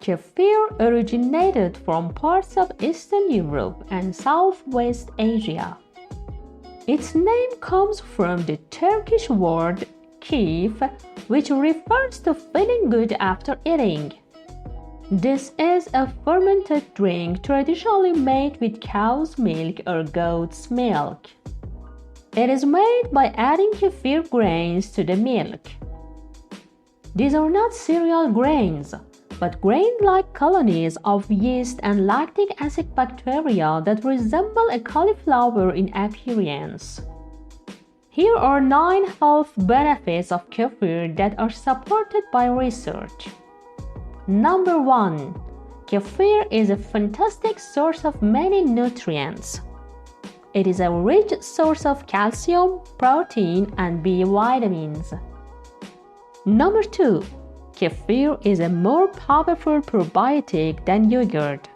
Kefir originated from parts of Eastern Europe and Southwest Asia. Its name comes from the Turkish word kef, which refers to feeling good after eating. This is a fermented drink traditionally made with cow's milk or goat's milk. It is made by adding kefir grains to the milk. These are not cereal grains, but grain-like colonies of yeast and lactic acid bacteria that resemble a cauliflower in appearance. Here are 9 health benefits of kefir that are supported by research. Number 1. Kefir is a fantastic source of many nutrients. It is a rich source of calcium, protein, and B vitamins. Number 2. Kefir is a more powerful probiotic than yogurt.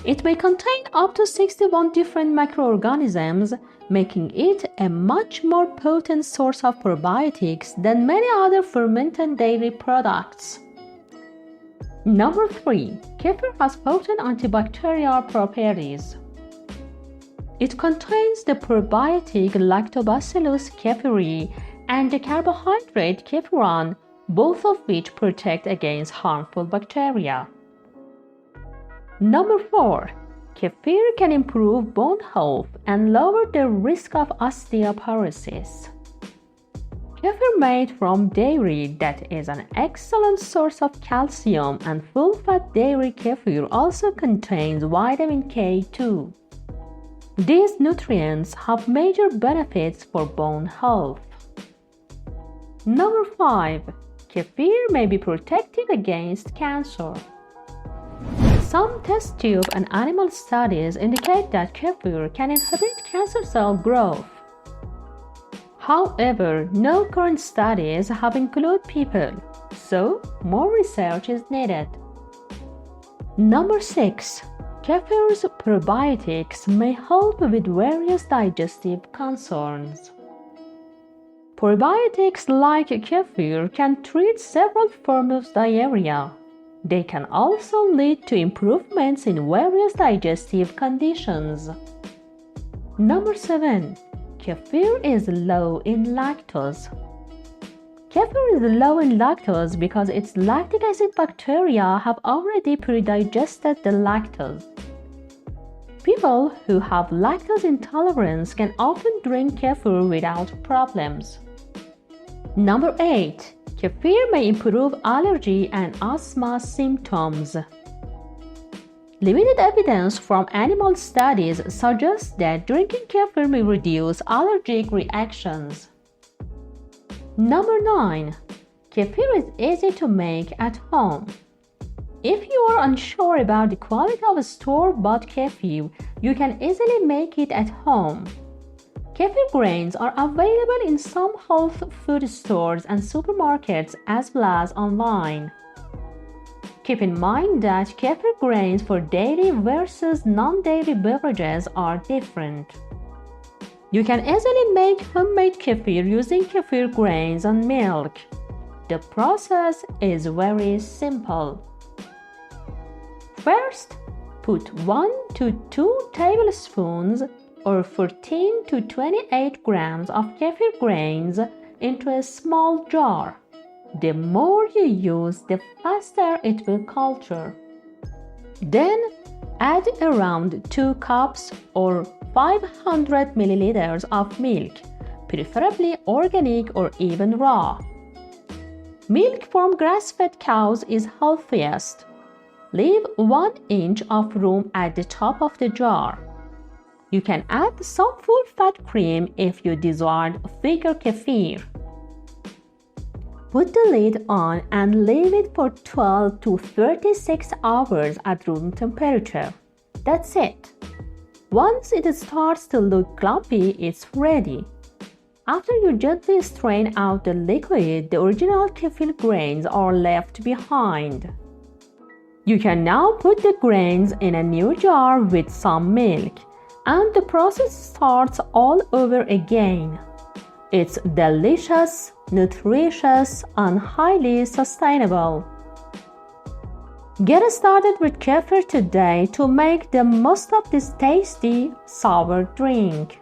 It may contain up to 61 different microorganisms, making it a much more potent source of probiotics than many other fermented dairy products. Number 3. Kefir has potent antibacterial properties. It contains the probiotic Lactobacillus kefiri and the carbohydrate kefiron, both of which protect against harmful bacteria. Number 4. Kefir can improve bone health and lower the risk of osteoporosis. Kefir made from dairy that is an excellent source of calcium, and full-fat dairy kefir also contains vitamin K2. These nutrients have major benefits for bone health. Number 5. Kefir may be protective against cancer. Some test tube and animal studies indicate that kefir can inhibit cancer cell growth. However, no current studies have included people, so more research is needed. Number 6. Kefir's probiotics may help with various digestive concerns. Probiotics like kefir can treat several forms of diarrhea. They can also lead to improvements in various digestive conditions. Number 7. Kefir is low in lactose. Kefir is low in lactose because its lactic acid bacteria have already pre-digested the lactose. People who have lactose intolerance can often drink kefir without problems. Number 8. Kefir may improve allergy and asthma symptoms. Limited evidence from animal studies suggests that drinking kefir may reduce allergic reactions. Number 9. Kefir is easy to make at home. If you are unsure about the quality of store-bought kefir, you can easily make it at home. Kefir grains are available in some health food stores and supermarkets as well as online. Keep in mind that kefir grains for dairy versus non-dairy beverages are different. You can easily make homemade kefir using kefir grains and milk. The process is very simple. First, put 1 to 2 tablespoons or 14 to 28 grams of kefir grains into a small jar. The more you use, the faster it will culture. Then add around 2 cups or 500 milliliters of milk, preferably organic or even raw. Milk from grass-fed cows is healthiest. Leave 1 inch of room at the top of the jar. You can add some full-fat cream if you desire thicker kefir. Put the lid on and leave it for 12 to 36 hours at room temperature. That's it. Once it starts to look clumpy, it's ready. After you gently strain out the liquid, the original kefir grains are left behind. You can now put the grains in a new jar with some milk, and the process starts all over again. It's delicious, nutritious, and highly sustainable. Get started with kefir today to make the most of this tasty sour drink.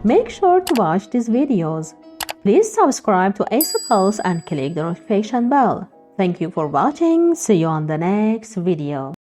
Make sure to watch these videos. Please subscribe to Ace Pulse and click the notification bell. Thank you for watching. See you on the next video.